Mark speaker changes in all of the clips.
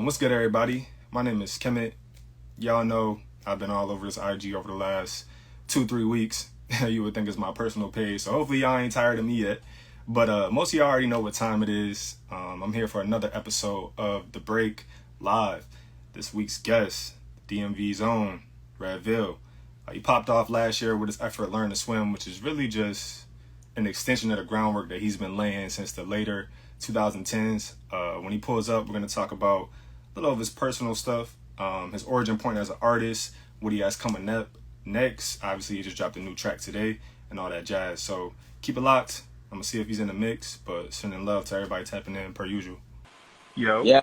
Speaker 1: What's good, everybody? My name is Kemet. Y'all know I've been all over this IG over the last 2-3 weeks. You would think it's my personal page, so hopefully y'all ain't tired of me yet. But most of y'all already know what time it is. I'm here for another episode of The Break Live. This week's guest, DMV's own, Redveil. He popped off last year with his effort Learn to Swim, which is really just an extension of the groundwork that he's been laying since the later 2010s. When he pulls up, we're going to talk about a little of his personal stuff, his origin point as an artist, what he has coming up next. Obviously, he just dropped a new track today and all that jazz. So keep it locked. I'm going to see if he's in the mix, but sending love to everybody tapping in per usual. Yo.
Speaker 2: Yeah.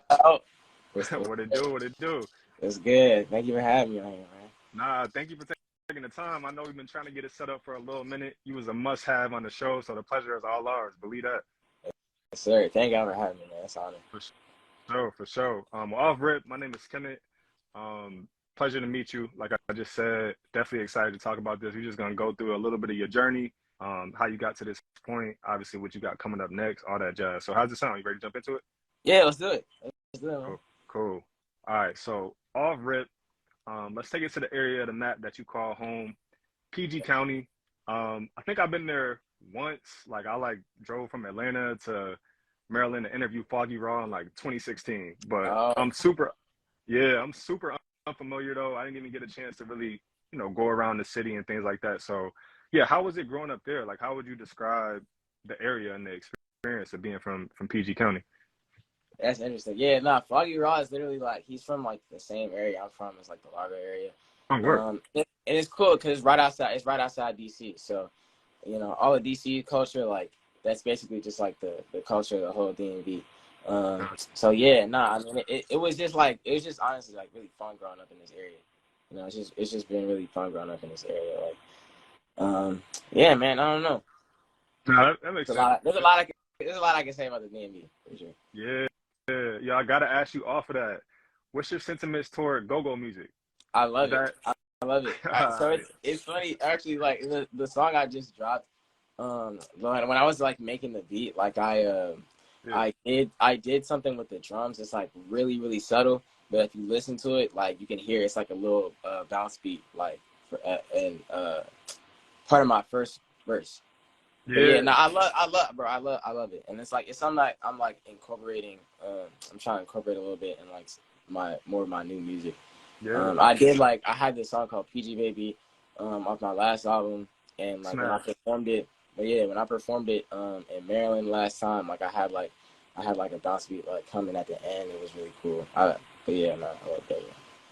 Speaker 1: What it do? What it do?
Speaker 2: It's good. Thank you for having me on here, man.
Speaker 1: Nah, thank you for taking the time. I know we've been trying to get it set up for a little minute. You was a must-have on the show, so the pleasure is all ours. Believe that.
Speaker 2: Yes, sir. Thank you for having me, man. It's an honor.
Speaker 1: For sure. Well, off rip, my name is Kemet. Pleasure to meet you. Like I just said, definitely excited to talk about this. We're just gonna go through a little bit of your journey, how you got to this point, obviously what you got coming up next, all that jazz. So how's it sound? You ready to jump into it?
Speaker 2: Yeah, let's do it. Let's do it, man.
Speaker 1: Cool. All right, so off rip, let's take it to the area of the map that you call home, PG County. I think I've been there once. Like I drove from Atlanta to Maryland to interview Foggy Raw in 2016. But I'm super unfamiliar though. I didn't even get a chance to really, go around the city and things like that. So yeah, how was it growing up there? Like how would you describe the area and the experience of being from PG County?
Speaker 2: That's interesting. Yeah, Foggy Raw is literally he's from the same area I'm from. It's the Largo area.
Speaker 1: Oh,
Speaker 2: and it's cool because it's right outside DC. So, all the DC culture, that's basically just the culture of the whole DMV. So yeah, I mean it was just honestly really fun growing up in this area. It's just been really fun growing up in this area. Yeah, man, I don't know.
Speaker 1: No, that makes sense.
Speaker 2: There's a lot I can say about the DMV for sure.
Speaker 1: Yeah, I gotta ask you off of that. What's your sentiments toward go-go music?
Speaker 2: I love it. I love it. So it's funny actually. The song I just dropped. When I was making the beat, I did something with the drums. It's really really subtle, but if you listen to it, you can hear it's a little bounce beat and part of my first verse. Yeah, I love it, and it's something that I'm incorporating. I'm trying to incorporate a little bit in more of my new music.
Speaker 1: Yeah.
Speaker 2: I had this song called PG Baby, off my last album, and when I performed it. But yeah, when I performed it in Maryland last time, I had a bounce beat coming at the end. It was really cool. I love that. Yeah.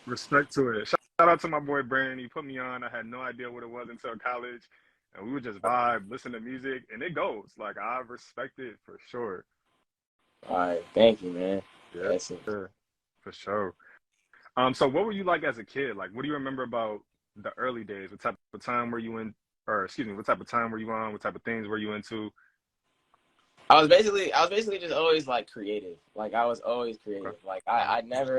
Speaker 1: Respect to it. Shout out to my boy Brandon. He put me on. I had no idea what it was until college. And we would just vibe, listen to music, and it goes. I respect it for sure.
Speaker 2: All right, thank you, man.
Speaker 1: Yeah, for sure. So what were you like as a kid? What do you remember about the early days? What type of time were you in? Or excuse me, what type of time were you on? What type of things were you into?
Speaker 2: I was basically just always creative. I was always creative.
Speaker 1: Okay.
Speaker 2: I never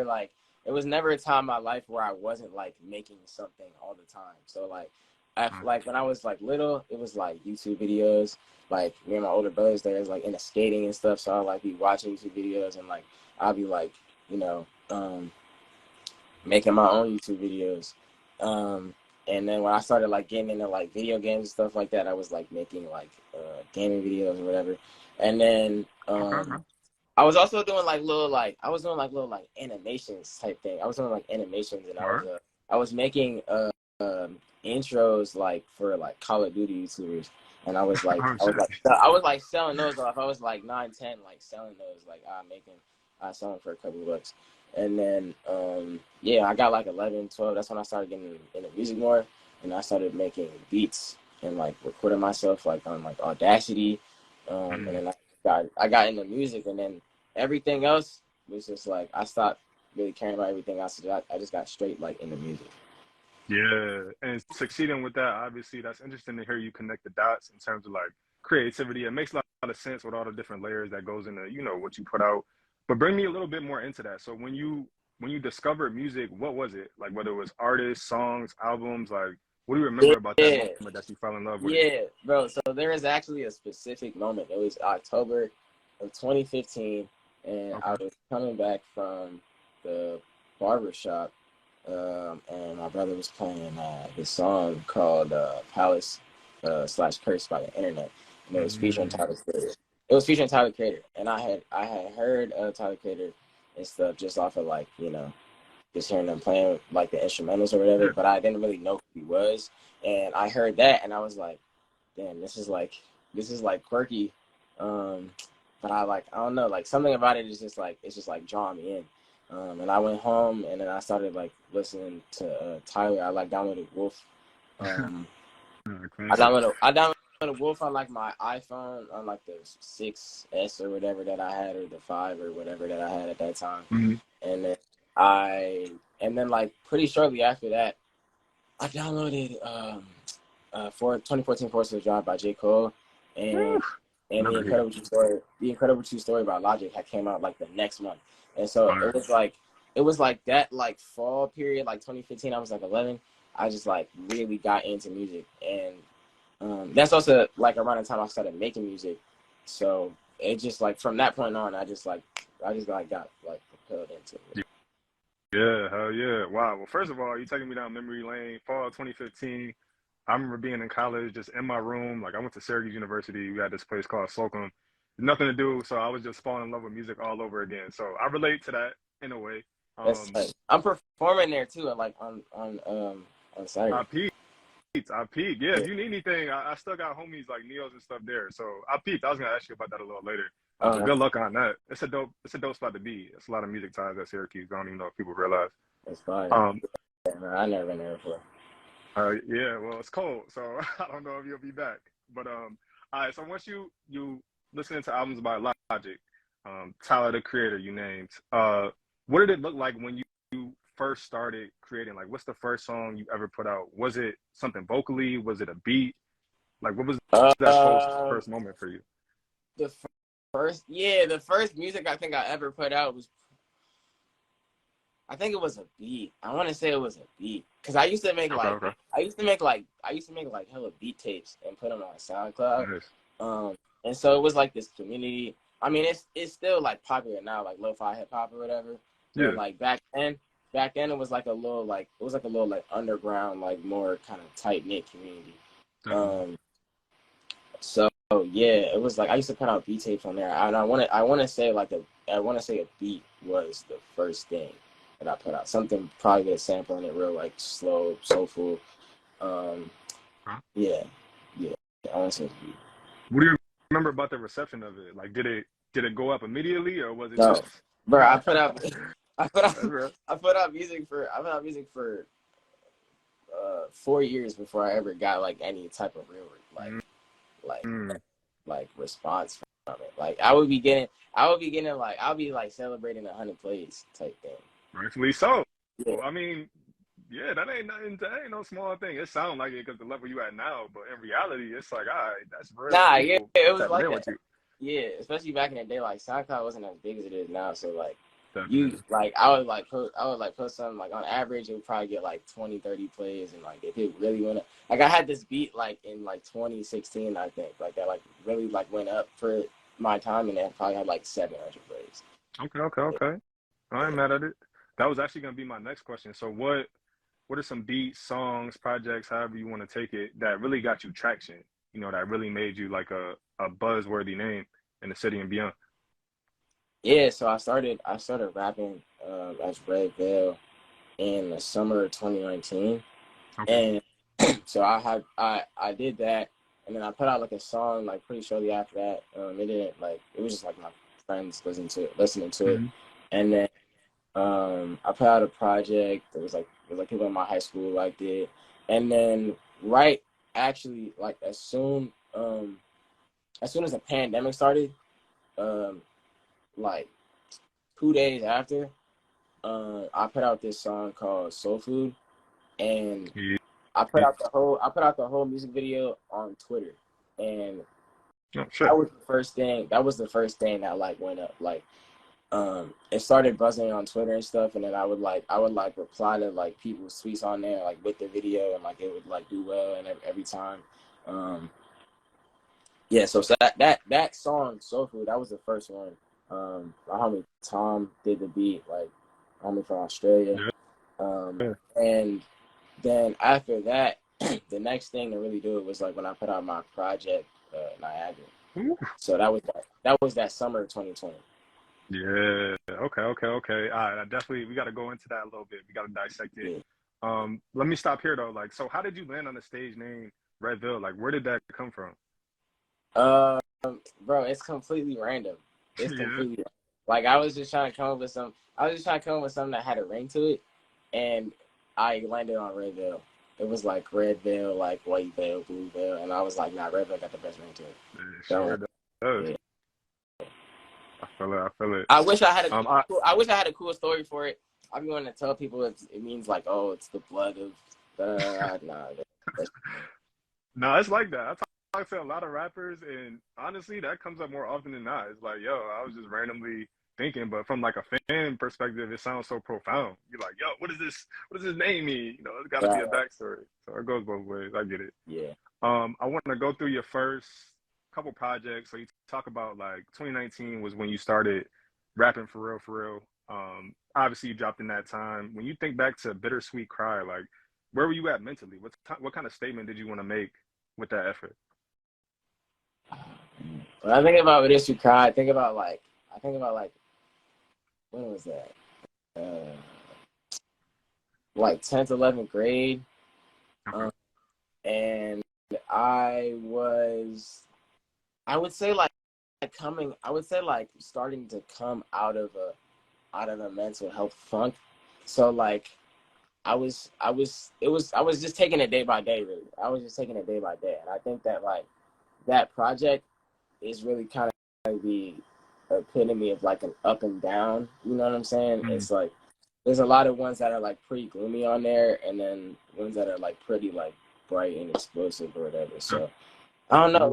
Speaker 2: it was never a time in my life where I wasn't making something all the time. So when I was little, it was YouTube videos. Me and my older brothers, there's into skating and stuff. So I'd be watching YouTube videos and I'd be making my own YouTube videos. And then when I started getting into video games and stuff like that, I was making gaming videos or whatever. And then I was also doing little animations type thing. I was doing animations, and I was making intros for Call of Duty YouTubers, and I was selling those off. I was 9, 10, selling those I sell them for a couple of bucks. And then I got 11, 12. That's when I started getting into music more, and I started making beats and recording myself on Audacity. And then I got into music, and then everything else was just I stopped really caring about everything else. So I just got straight into music.
Speaker 1: Yeah, and succeeding with that, obviously, that's interesting to hear you connect the dots in terms of creativity. It makes a lot of sense with all the different layers that goes into what you put out. But bring me a little bit more into that. So when you discovered music, what was it? Whether it was artists, songs, albums, what do you remember about that moment that you fell in love with?
Speaker 2: Yeah, bro. So there is actually a specific moment. It was October of 2015, and I was coming back from the barber shop, and my brother was playing this song called Palace / Curse by the Internet, and it was featuring Tyler Creator. It was featuring Tyler Creator, and I had heard Tyler Creator and stuff just off of like, you know, just hearing them playing like the instrumentals or whatever, but I didn't really know who he was. And I heard that and I was like, damn, this is like quirky. But I don't know, like something about it is just like, it's just like drawing me in. And I went home and then I started like listening to Tyler. I like downloaded Wolf. I downloaded Wolf on like my iPhone on like the 6S or whatever that I had, or the 5 or whatever that I had at that time. And then like pretty shortly after that, I downloaded for 2014 Force of the Drive by J. Cole, and the Incredible True Story by Logic had came out like the next month. And so it was like that like fall period, like 2015, I was like 11. I just like really got into music, and that's also like around the time I started making music. So it just like from that point on, I just got like propelled into it.
Speaker 1: Yeah, hell yeah. Wow. Well, first of all, you taking me down memory lane. Fall 2015. I remember being in college, just in my room. Like I went to Syracuse University. We had this place called Slocum. Nothing to do, so I was just falling in love with music all over again. So I relate to that in a way.
Speaker 2: That's I'm performing there too, like on Saturday.
Speaker 1: I peeped. Yeah, if you need anything, I still got homies like Neos and stuff there. So I peeped. I was gonna ask you about that a little later. Good luck on that. It's a dope spot to be. It's a lot of music ties at Syracuse. I don't even know if people realize.
Speaker 2: That's fine. I never been there before.
Speaker 1: Yeah, well, it's cold, so I don't know if you'll be back. But all right. So once you listening to albums by Logic, Tyler the Creator, you named. What did it look like when you first started creating? Like, what's the first song you ever put out? Was it something vocally? Was it a beat? Like, what was that first moment for you?
Speaker 2: The first music I think I ever put out was, I think it was a beat. I want to say it was a beat, because I used to make I used to make hella beat tapes and put them on SoundCloud.
Speaker 1: Nice.
Speaker 2: And so it was like this community. I mean, it's still like popular now, like lo-fi hip hop or whatever.
Speaker 1: Yeah.
Speaker 2: But like back then it was like a little like underground, like more kind of tight knit community. So yeah, it was like I used to put out beat tapes on there, and I want to say a beat was the first thing that I put out. Something probably with a sample in it, real like slow, soulful. Yeah. I want to say a beat.
Speaker 1: What do you remember about the reception of it? Like, did it go up immediately, or was it
Speaker 2: No,
Speaker 1: just?
Speaker 2: bro, I put out music for 4 years before I ever got like any type of real like response from it. Like I would be getting like, I'll be like celebrating 100 plays type thing.
Speaker 1: Rightfully so.
Speaker 2: Yeah.
Speaker 1: I mean, yeah, that ain't no small thing. It sounds like it because the level you at now, but in reality, it's like, all right, that's real.
Speaker 2: Nah, yeah, it was like that. Yeah, especially back in the day, like SoundCloud wasn't as big as it is now. So like,
Speaker 1: definitely.
Speaker 2: I would put something like, on average, it would probably get like 20, 30 plays, and like if it really went up, like I had this beat like in like 2016, I think, like that like really like went up for my time, and it probably had like 700 plays.
Speaker 1: Okay. I ain't mad at it. That was actually gonna be my next question. So what are some beats, songs, projects, however you want to take it, that really got you traction? You know, that really made you like a buzzworthy name in the city and beyond.
Speaker 2: Yeah, so I started rapping as Redveil in the summer of 2019, and so I did that, and then I put out like a song like pretty shortly after that. It was just like my friends listening to it, and then I put out a project that was like people in my high school liked it, and then actually as soon as the pandemic started, like 2 days after, I put out this song called Soul Food, and I put out the whole music video on Twitter, and that was the first thing that like went up. Like it started buzzing on Twitter and stuff, and then I would reply to like people's tweets on there like with the video, and like it would like do well and every time. Yeah, so that song Soul Food, that was the first one. My homie Tom did the beat. Like homie from Australia. And then after that, the next thing to really do it was like when I put out my project, Niagara. So that was that summer of 2020.
Speaker 1: Yeah. Okay. All right. We got to go into that a little bit. We got to dissect it. Yeah. Let me stop here though. Like, so how did you land on the stage name Redveil? Like, where did that come from?
Speaker 2: Bro, it's completely random. It's completely like I was just trying to come up with something that had a ring to it, and I landed on Redveil. It was like red veil, like white veil, blue veil, and I was like, nah, Redveil got the best ring to it.
Speaker 1: Sure does. Yeah. I feel it.
Speaker 2: I wish I had a cool story for it. I'm going to tell people it means like, oh, it's the blood of nah.
Speaker 1: No, it's like that. I talk to a lot of rappers, and honestly, that comes up more often than not. It's like, yo, I was just randomly thinking, but from like a fan perspective, it sounds so profound. You're like, yo, what is this? What does this name mean? You know, it's got to be a backstory. So it goes both ways. I get it.
Speaker 2: Yeah.
Speaker 1: I want to go through your first couple projects. So you talk about like 2019 was when you started rapping for real. Obviously you dropped in that time. When you think back to Bittersweet Cry, like where were you at mentally? What kind of statement did you want to make with that effort?
Speaker 2: When I think about Bittersweet Cry, I think about like when was that? Like 10th, 11th grade. And I would say starting to come out of a mental health funk. So like I was just taking it day by day, really. I was just taking it day by day. And I think that like that project is really kind of the epitome of like an up and down, you know what I'm saying? Mm-hmm. It's like there's a lot of ones that are like pretty gloomy on there, and then ones that are like pretty like bright and explosive or whatever. So I don't know. It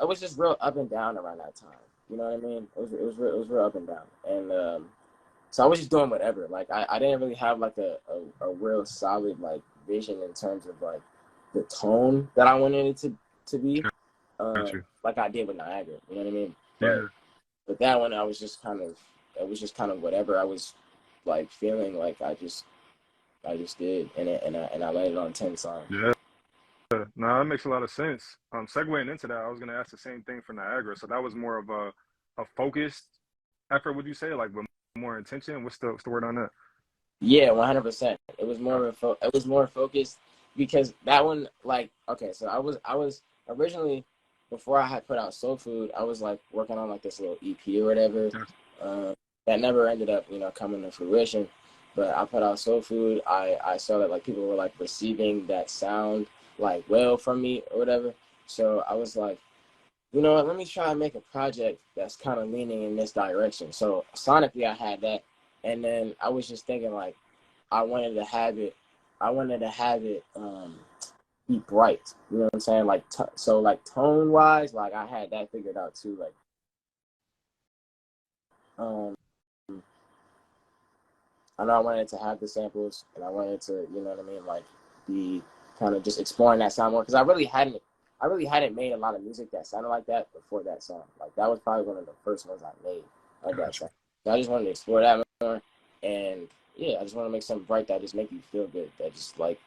Speaker 2: was just real up and down around that time. You know what I mean? It was real up and down. And so I was just doing whatever. Like I didn't really have like a real solid like vision in terms of like the tone that I wanted it to be. Like I did with Niagara. You know what I mean? But that one it was just kind of whatever I was like feeling like I just did, and I landed on 10 songs.
Speaker 1: Yeah. No, that makes a lot of sense. Segueing into that, I was gonna ask the same thing for Niagara. So that was more of a focused effort, would you say, like with more intention? What's the word on that?
Speaker 2: Yeah, 100%. It was more focused because that one, like, okay, so I was originally, before I had put out Soul Food, I was like working on like this little EP or whatever. That never ended up, coming to fruition. But I put out Soul Food. I saw that like people were like receiving that sound like well from me or whatever. So I was like, you know what, let me try and make a project that's kind of leaning in this direction. So sonically I had that. And then I was just thinking like I wanted to have it be bright. You know what I'm saying? Like so like tone wise, like I had that figured out too. Like I know I wanted to have the samples, and I wanted to, you know what I mean, like be kind of just exploring that sound more, because I really hadn't made a lot of music that sounded like that before that song. Like that was probably one of the first ones I made of that song. So I just wanted to explore that more, and yeah, I just want to make something bright that just make you feel good, that just like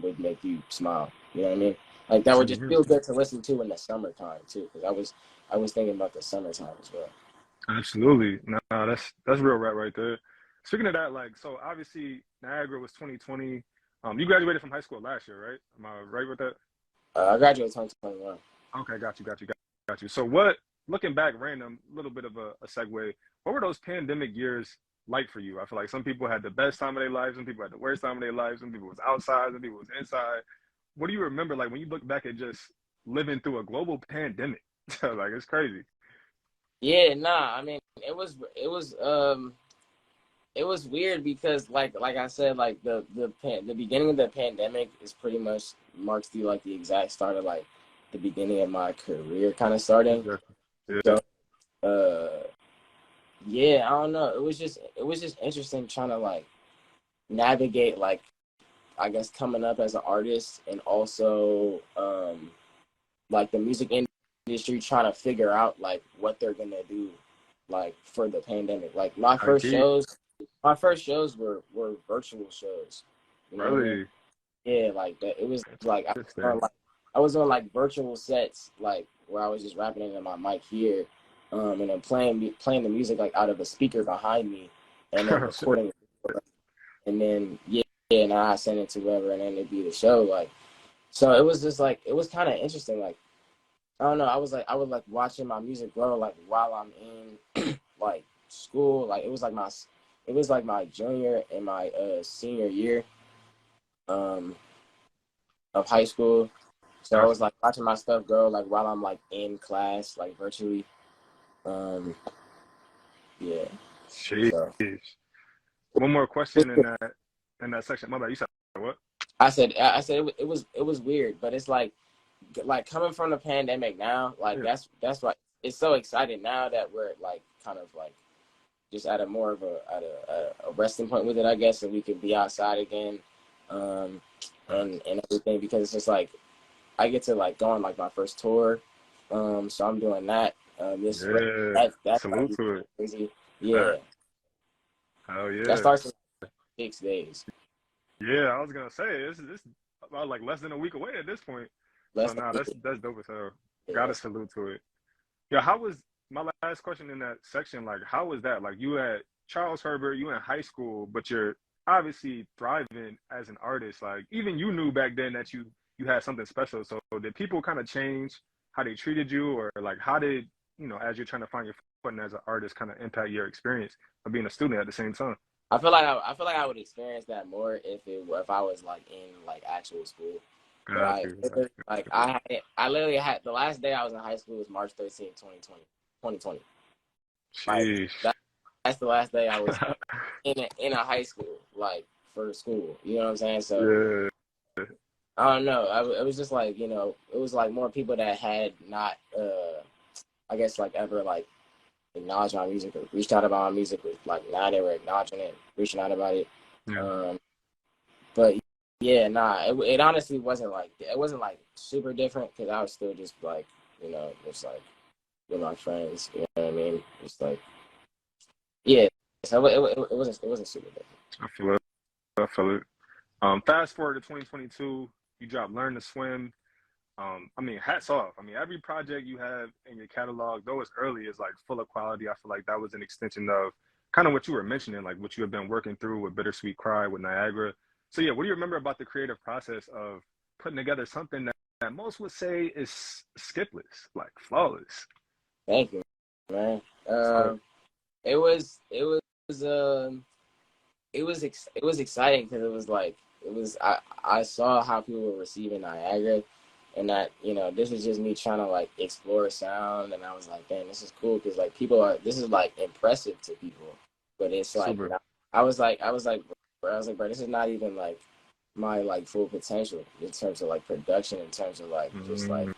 Speaker 2: would make you smile. You know what I mean? Like that would just feel good to listen to in the summertime too, because I was thinking about the summertime as well.
Speaker 1: Absolutely, no, that's real right there. Speaking of that, like, so obviously Niagara was 2020. You graduated from high school last year, right? Am I right with that?
Speaker 2: I graduated 2021.
Speaker 1: Okay, got you. So looking back, random, little bit of a segue, what were those pandemic years like for you? I feel like some people had the best time of their lives, some people had the worst time of their lives, some people was outside, some people was inside. What do you remember, like, when you look back at just living through a global pandemic? Like, it's crazy.
Speaker 2: Yeah, nah, I mean, it was weird because like I said, like the beginning of the pandemic is pretty much marks the exact start of like the beginning of my career kind of starting.
Speaker 1: Yeah.
Speaker 2: So, yeah, I don't know. It was just interesting trying to like navigate like I guess coming up as an artist, and also like the music industry trying to figure out like what they're gonna do like for the pandemic. Like my first shows my first shows were virtual shows. You know what I mean?
Speaker 1: Really?
Speaker 2: Yeah, like that. It was like
Speaker 1: Interesting.
Speaker 2: I was on like virtual sets, like where I was just rapping into my mic here, and then playing the music like out of a speaker behind me, and then recording, and then yeah, and I send it to whoever, and then it'd be the show. Like, so it was just like it was kind of interesting. Like, I don't know. I was like watching my music grow like while I'm in like school. Like it was like my junior and my senior year um of high school. So I
Speaker 1: Gotcha.
Speaker 2: was like watching my stuff grow like while I'm like in class, like virtually. Um yeah.
Speaker 1: Jeez.
Speaker 2: So
Speaker 1: One more question in that section. My bad. You said what?
Speaker 2: I said it was weird, but it's like coming from the pandemic now, like
Speaker 1: Yeah.
Speaker 2: that's why it's so exciting now that we're like kind of like just at a more of a resting point with it, I guess, and we can be outside again, um, and everything because it's just like I get to like go on like my first tour, so I'm doing that this week.
Speaker 1: Yeah.
Speaker 2: That's about
Speaker 1: Salute
Speaker 2: to be
Speaker 1: to it.
Speaker 2: crazy. Yeah,
Speaker 1: Fact. Hell
Speaker 2: that
Speaker 1: yeah.
Speaker 2: starts in 6 days.
Speaker 1: Yeah, I was gonna say it's about like less than a week away at this point. So
Speaker 2: Less
Speaker 1: nah,
Speaker 2: than
Speaker 1: that's dope as hell.
Speaker 2: yeah,
Speaker 1: Gotta salute to it. Yeah, how was my last question in that section? Like, how was that? Like, you at Charles Herbert, you in high school, but you're obviously thriving as an artist. Like, even you knew back then that you had something special. So did people kind of change how they treated you, or like how did as you're trying to find your footing as an artist, kind of impact your experience of being a student at the same time?
Speaker 2: I feel like I would experience that more if I was like in like actual school. But
Speaker 1: Got you.
Speaker 2: like I literally had the last day I was in high school was March 13th, 2020. 2020. Like
Speaker 1: Sheesh.
Speaker 2: that, that's the last day I was in a high school like for school. You know what I'm saying? So
Speaker 1: Yeah.
Speaker 2: I don't know. It was just like it was like more people that had not I guess like ever like acknowledged my music or reached out about my music. Like now they were acknowledging it, reaching out about it.
Speaker 1: Yeah.
Speaker 2: Um, but yeah, nah, it honestly wasn't like super different because I was still just like just like with my friends. You know what I mean? Just like yeah. So it wasn't super different.
Speaker 1: I feel it. I feel it. Fast forward to 2022, you drop "Learn to Swim." I mean, hats off. I mean, every project you have in your catalog, though it's early, is like full of quality. I feel like that was an extension of kind of what you were mentioning, like what you have been working through with Bittersweet Cry, with Niagara. So yeah, what do you remember about the creative process of putting together something that most would say is skipless, like flawless?
Speaker 2: Thank you, man.
Speaker 1: Solid.
Speaker 2: It was it was exciting because it was like I saw how people were receiving Niagara, and that this is just me trying to like explore sound, and I was like, man, this is cool because like this is like impressive to people, but it's like
Speaker 1: Super.
Speaker 2: I was like, bro, this is not even like my like full potential in terms of like production, in terms of like just
Speaker 1: Mm-hmm.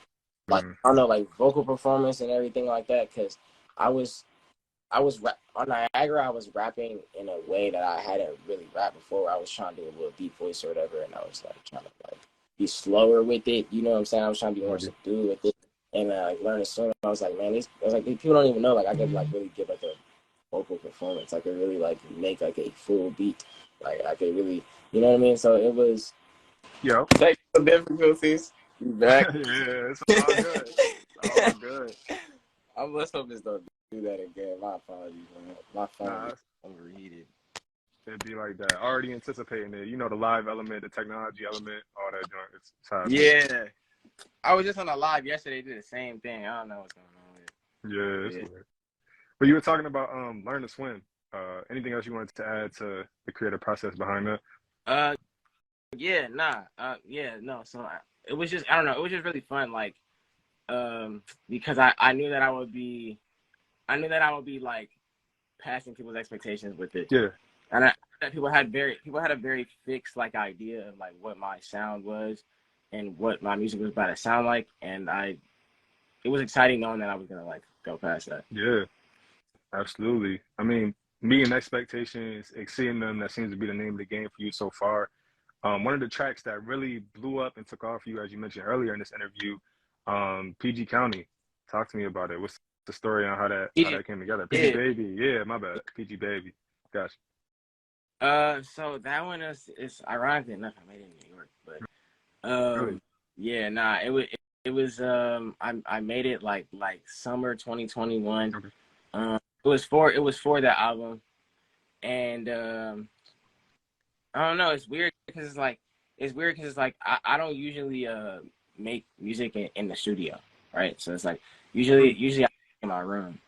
Speaker 2: like I don't know like vocal performance and everything like that because I was on Niagara. I was rapping in a way that I hadn't really rapped before. I was trying to do a little deep voice or whatever, and I was like trying to like be slower with it. You know what I'm saying? I was trying to be more subdued with it, and like learn to swim. I was like, man, I was like, these people don't even know. Like I could like really give like a vocal performance. I could really like make like a full beat. Like I could really, you know what I mean? So it was
Speaker 1: Yep.
Speaker 2: technical difficulties. You back?
Speaker 1: Yeah, it's all good. All good.
Speaker 2: Let's hope this don't do that again. My apologies, man. My phone
Speaker 1: Nah,
Speaker 2: be overheated.
Speaker 1: it'd be like that. Already anticipating it. The live element, the technology element, all that junk. It's how it be.
Speaker 2: Yeah. I was just on a live yesterday. Did the same thing. I don't know what's going on with
Speaker 1: Yeah, it's
Speaker 2: it.
Speaker 1: weird. But you were talking about learn to swim. Anything else you wanted to add to the creative process behind that?
Speaker 2: Yeah. Yeah. Nah. Yeah. No. So it was just I don't know. It was just really fun. Like because I knew that I knew that I would be like passing people's expectations with it,
Speaker 1: Yeah,
Speaker 2: and that people had a very fixed like idea of like what my sound was and what my music was about to sound like, and it was exciting knowing that I was gonna like go past that.
Speaker 1: yeah, absolutely. I mean, meeting expectations, exceeding them, that seems to be the name of the game for you so far. One of the tracks that really blew up and took off for you, as you mentioned earlier in this interview, PG County. Talk to me about it. What's the story on how that came together? PG
Speaker 2: Yeah.
Speaker 1: Baby. Yeah, my bad. PG Baby. Gotcha.
Speaker 2: So that one is, it's ironically enough, I made it in New York, but
Speaker 1: Really?
Speaker 2: yeah, nah, it was I made it like summer 2021.
Speaker 1: Okay.
Speaker 2: It was for that album, and I don't know, it's weird because it's like I don't usually make music in the studio, right? So it's like usually I'm in my room.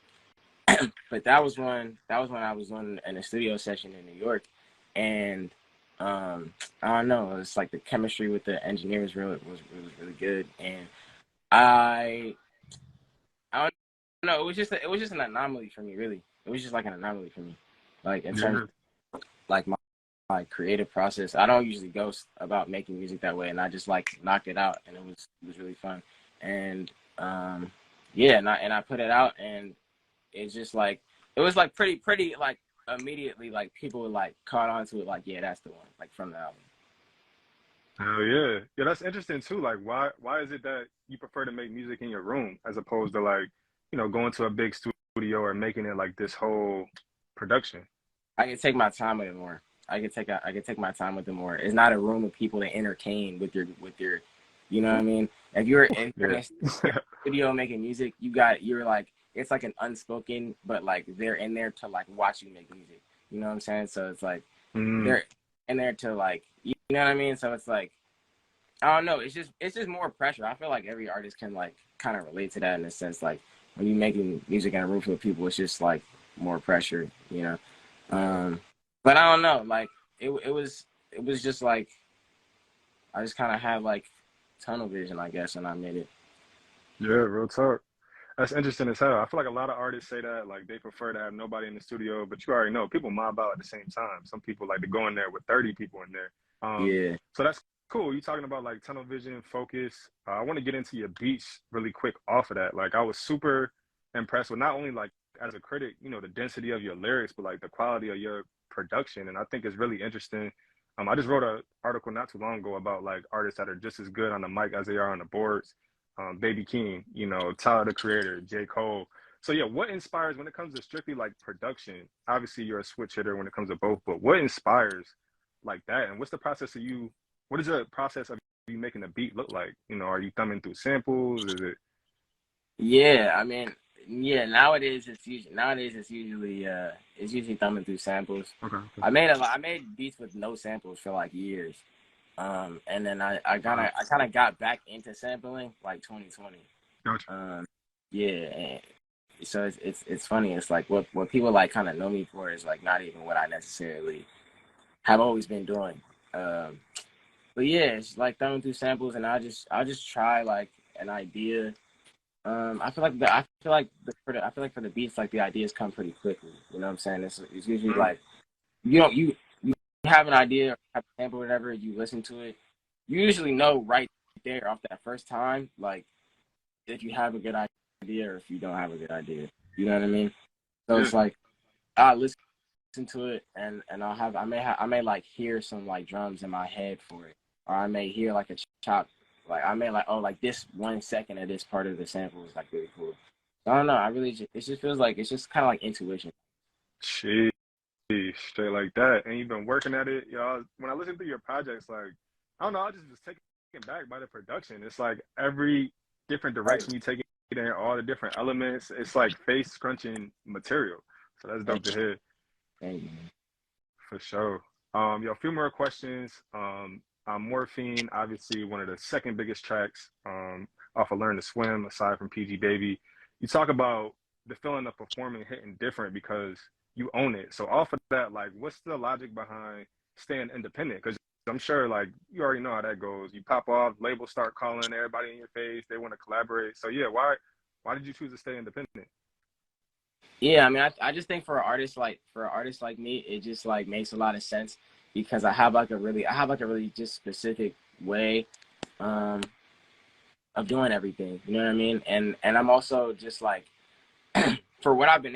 Speaker 2: But that was when I was on in a studio session in New York, and I don't know, it's like the chemistry with the engineers was really good, and I I don't know, it was just an anomaly for me, really. It was just like an anomaly for me, like in terms
Speaker 1: Yeah.
Speaker 2: of like my creative process. I don't usually go about making music that way, and I just like knocked it out, and it was really fun, and yeah, and I put it out, and it's just like it was like pretty like immediately like people like caught on to it, like yeah, that's the one, like from the album.
Speaker 1: Oh yeah. Yeah, that's interesting too. Like why is it that you prefer to make music in your room as opposed to like, going to a big studio or making it like this whole production?
Speaker 2: I can take my time with it more. I can take my time with it more. It's not a room of people to entertain with your, you know what I mean. If you're in
Speaker 1: Yeah.
Speaker 2: a studio making music, you're like it's like an unspoken, but like they're in there to like watch you make music. You know what I'm saying? So it's like
Speaker 1: Mm,
Speaker 2: they're in there to like you know what I mean. So it's like I don't know. It's just more pressure. I feel like every artist can like kind of relate to that in a sense. Like when you're making music in a room full of people, it's just like more pressure, you know.
Speaker 1: yeah.
Speaker 2: But I don't know. Like it was just like I just kind of had like tunnel vision, I guess, and I made it.
Speaker 1: Yeah, real talk. That's interesting as hell. I feel like a lot of artists say that, like they prefer to have nobody in the studio, but you already know people mob out at the same time. Some people like to go in there with 30 people in there.
Speaker 2: Yeah,
Speaker 1: So that's cool. You talking about like tunnel vision, focus. I want to get into your beats really quick off of that. Like I was super impressed with not only like as a critic, the density of your lyrics, but like the quality of your production. And I think it's really interesting. I just wrote an article not too long ago about like artists that are just as good on the mic as they are on the boards. Baby King, Tyler the Creator, J. Cole. So yeah, what inspires when it comes to strictly like production? Obviously, you're a switch hitter when it comes to both, but what inspires like that? And what's the process of you? What is the process of you making a beat look like? Are you thumbing through samples? Is it
Speaker 2: yeah. I mean, yeah. Nowadays it's usually thumbing through samples.
Speaker 1: okay? Okay.
Speaker 2: I made beats with no samples for like years. And then
Speaker 1: Uh,
Speaker 2: I kind of got back into sampling like 2020.
Speaker 1: gotcha.
Speaker 2: Um, yeah, and so it's funny. It's like what people like kind of know me for is like not even what I necessarily have always been doing. Um, but yeah, it's like thumbing through samples, and I just try like an idea. I feel like for the beats, like the ideas come pretty quickly. You know what I'm saying? It's usually
Speaker 1: Mm,
Speaker 2: like you have an idea or have a sample or whatever, you listen to it, you usually know right there off that first time, like if you have a good idea or if you don't have a good idea. You know what I mean? So
Speaker 1: yeah.
Speaker 2: it's like I listen to it and I may like hear some like drums in my head for it, or I may hear like a chop, like I may like oh like this 1 second of this part of the sample is like really cool. So I don't know. I really just it just feels like it's just kind of like intuition.
Speaker 1: Jeez, straight like that. And you've been working at it, y'all. When I listen to your projects, like I don't know, I just was taken back by the production. It's like every different
Speaker 2: Right.
Speaker 1: direction you take it in, all the different elements. It's like face scrunching material. So that's dope
Speaker 2: Thank
Speaker 1: to hear
Speaker 2: you.
Speaker 1: for sure. A few more questions. Morphine, obviously one of the second biggest tracks off of Learn to Swim, aside from PG Baby. You talk about the feeling of performing hitting different because you own it. So off of that, like, what's the logic behind staying independent? Because I'm sure, like, you already know how that goes. You pop off, labels start calling everybody in your face. They want to collaborate. So yeah, why did you choose to stay independent?
Speaker 2: Yeah, I mean, I just think for an artist like me, it just like makes a lot of sense because I have like a really just specific way um of doing everything. You know what I mean? And I'm also just like for what I've been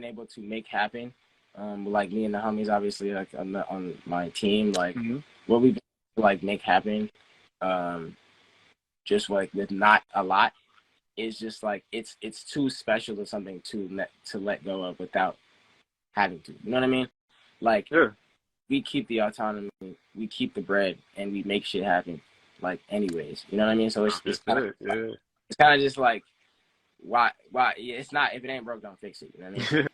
Speaker 2: able to make happen, like me and the homies, obviously, like on my team, like
Speaker 1: Mm-hmm.
Speaker 2: what we've been able to, like make happen, um, just like with not a lot is just like it's too special of something to let go of without having to. You know what I mean? Like
Speaker 1: Yeah.
Speaker 2: we keep the autonomy, we keep the bread, and we make shit happen. Like anyways, you know what I mean? So it's kind of it's kind of just like why yeah, it's not, if it ain't broke, don't fix it. You know what I mean?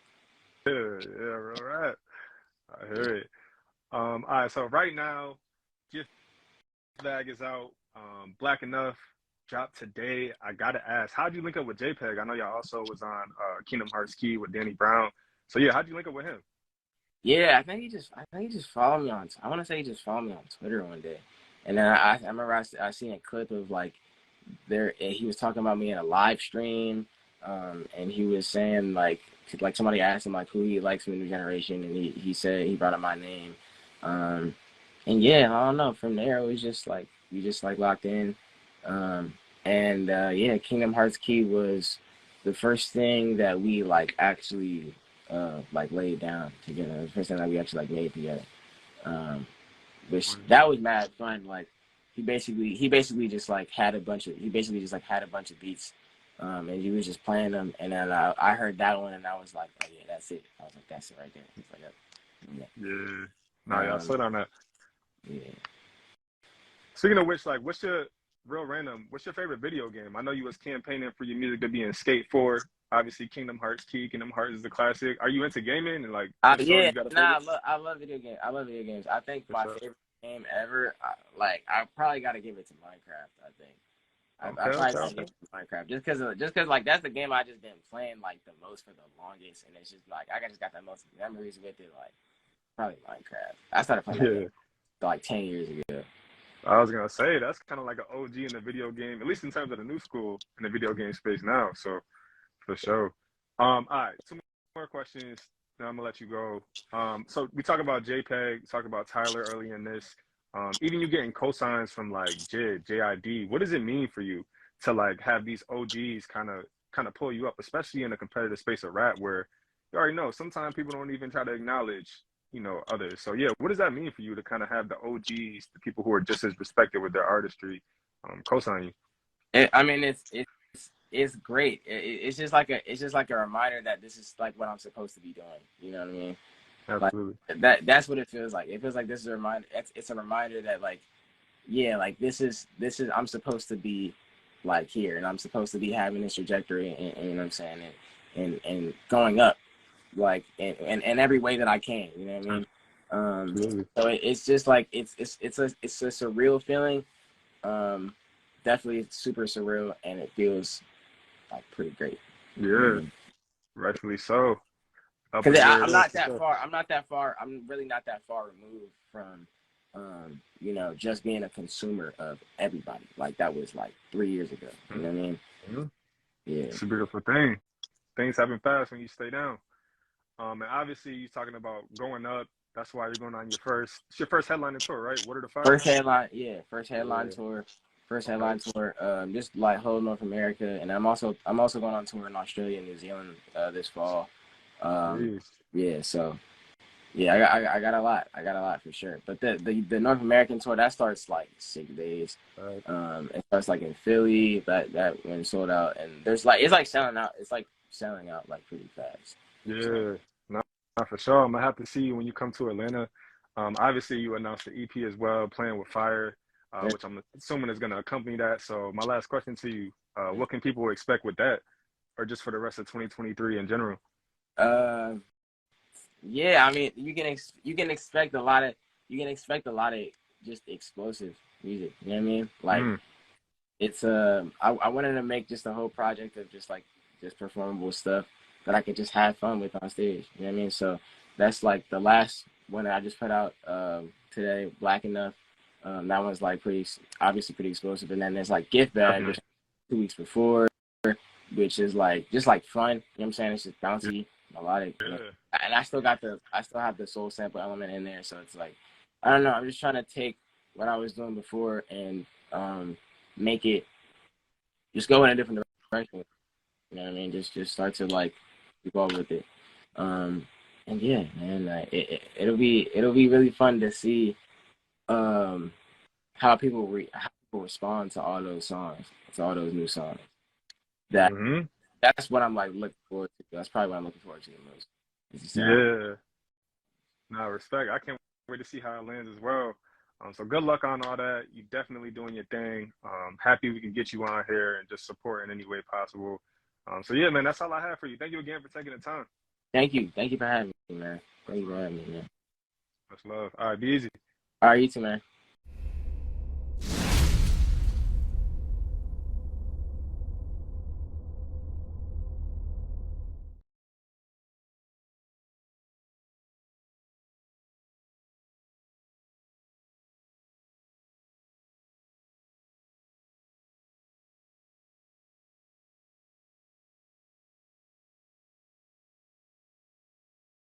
Speaker 1: Yeah, real rap. I hear it. All right, so right now, Gift Bag is out. Black Enough dropped today. I gotta ask, how'd you link up with JPEG? I know y'all also was on Kingdom Hearts Key with Danny Brown. So yeah, how'd you link up with him?
Speaker 2: Yeah, I think he just followed me on. I want to say he just followed me on Twitter one day, and then I remember I seen a clip of like he was talking about me in a live stream, and he was saying like somebody asked him like who he likes from the new generation, and he said he brought up my name, and yeah, I don't know, from there it was just like we just like locked in, and yeah, Kingdom Hearts Key was the first thing that we like actually like laid down together. The first thing that we actually like made together. Which that was mad fun. Like he basically just like had a bunch of beats, and he was just playing them, and then I heard that one, and I was like, oh yeah, that's it. I was like, that's it right there. It's like,
Speaker 1: Yeah. Nah, y'all slid on that.
Speaker 2: Yeah.
Speaker 1: Speaking of which, like, what's your what's your favorite video game? I know you was campaigning for your music to be in Skate 4. Obviously, Kingdom Hearts Key. Kingdom Hearts is the classic. Are you into gaming? And like, if so,
Speaker 2: Yeah,
Speaker 1: you got a
Speaker 2: nah,
Speaker 1: favorite?
Speaker 2: I love video games. I love video games. I think
Speaker 1: For
Speaker 2: my
Speaker 1: sure.
Speaker 2: favorite game ever, I probably got to give it to Minecraft. I think. I
Speaker 1: Okay,
Speaker 2: probably
Speaker 1: okay,
Speaker 2: gotta give
Speaker 1: okay.
Speaker 2: it to Minecraft just cause like that's the game I just been playing like the most for the longest, and it's just like I just got the most memories with it. Like probably Minecraft. I started playing that game
Speaker 1: Yeah.
Speaker 2: like 10 years ago.
Speaker 1: I was gonna say that's kind of like an OG in the video game, at least in terms of the new school in the video game space now. So for sure. All right, two more questions. Then I'm gonna let you go. So we talk about JPEG, talk about Tyler early in this. Even you getting cosigns from like j.i.d. What does it mean for you to like have these OGs kind of pull you up, especially in a competitive space of rap where you already know sometimes people don't even try to acknowledge, others. So yeah, what does that mean for you to kind of have the OGs, the people who are just as respected with their artistry, cosign you?
Speaker 2: I mean, it's great. It's just like a reminder that this is like what I'm supposed to be doing. You know what I mean? Like
Speaker 1: Absolutely.
Speaker 2: that's what it feels like. It feels like this is a reminder. It's a reminder that like yeah, like this is I'm supposed to be like here, and I'm supposed to be having this trajectory, and you know what I'm saying, and going up like in every way that I can. You know what I mean?
Speaker 1: Absolutely.
Speaker 2: So it's just like it's a surreal feeling. Definitely super surreal, and it feels like pretty great. You know what I
Speaker 1: Yeah,
Speaker 2: mean?
Speaker 1: rightfully so. Up
Speaker 2: Because
Speaker 1: is where
Speaker 2: I'm
Speaker 1: it is
Speaker 2: not
Speaker 1: for
Speaker 2: that
Speaker 1: sure.
Speaker 2: far. I'm not that far. I'm really not that far removed from, you know, just being a consumer of everybody. Like that was like 3 years ago. You know what I mean?
Speaker 1: Mhm.
Speaker 2: Yeah.
Speaker 1: It's a beautiful thing. Things happen fast when you stay down. And obviously you're talking about going up. That's why you're going on it's your first headlining tour, right? What are the fire?
Speaker 2: First headline. Yeah. First headline
Speaker 1: Yeah.
Speaker 2: tour. First
Speaker 1: Okay.
Speaker 2: headline tour. Just like whole North America, and I'm also going on tour in Australia and New Zealand this fall. Um,
Speaker 1: Jeez.
Speaker 2: yeah. So yeah, I got a lot. I got a lot for sure. But the North American tour that starts like 6 days.
Speaker 1: Uh,
Speaker 2: It starts like in Philly. That when sold out, and there's like it's like selling out. It's like selling out like pretty fast. So
Speaker 1: yeah. Not for sure. I'm gonna have to see you when you come to Atlanta. Obviously you announced the EP as well, playing with fire, which I'm assuming is gonna accompany that. So my last question to you, what can people expect with that, or just for the rest of 2023 in general?
Speaker 2: uh, yeah, I mean you can expect a lot of just explosive music. You know what I mean? Like
Speaker 1: Mm,
Speaker 2: it's I wanted to make just a whole project of just like just performable stuff that I could just have fun with on stage. You know what I mean? So that's like the last one that I just put out today, Black Enough. That one's like obviously pretty explosive. And then there's like Gift Bag,
Speaker 1: definitely.
Speaker 2: which 2 weeks before, which is like just like fun. You know what I'm saying? It's just bouncy, melodic,
Speaker 1: Yeah.
Speaker 2: and I still have the soul sample element in there. So it's like I don't know. I'm just trying to take what I was doing before and make it just go in a different direction. You know what I mean? Just start to like evolve with it. Um, and yeah, man, it'll be really fun to see um how people respond to all those songs, to all those new songs. That
Speaker 1: Hmm.
Speaker 2: that's what I'm like looking forward to. That's probably what I'm looking forward to the most. Is to see how
Speaker 1: Yeah. No, respect. I can't wait to see how it lands as well. So good luck on all that. You definitely doing your thing. Happy we can get you on here and just support in any way possible. So yeah, man, that's all I have for you. Thank you again for taking the time.
Speaker 2: Thank you for having me, man. Thank you for having me, man.
Speaker 1: Much love. All right, be easy.
Speaker 2: All right, you too, man.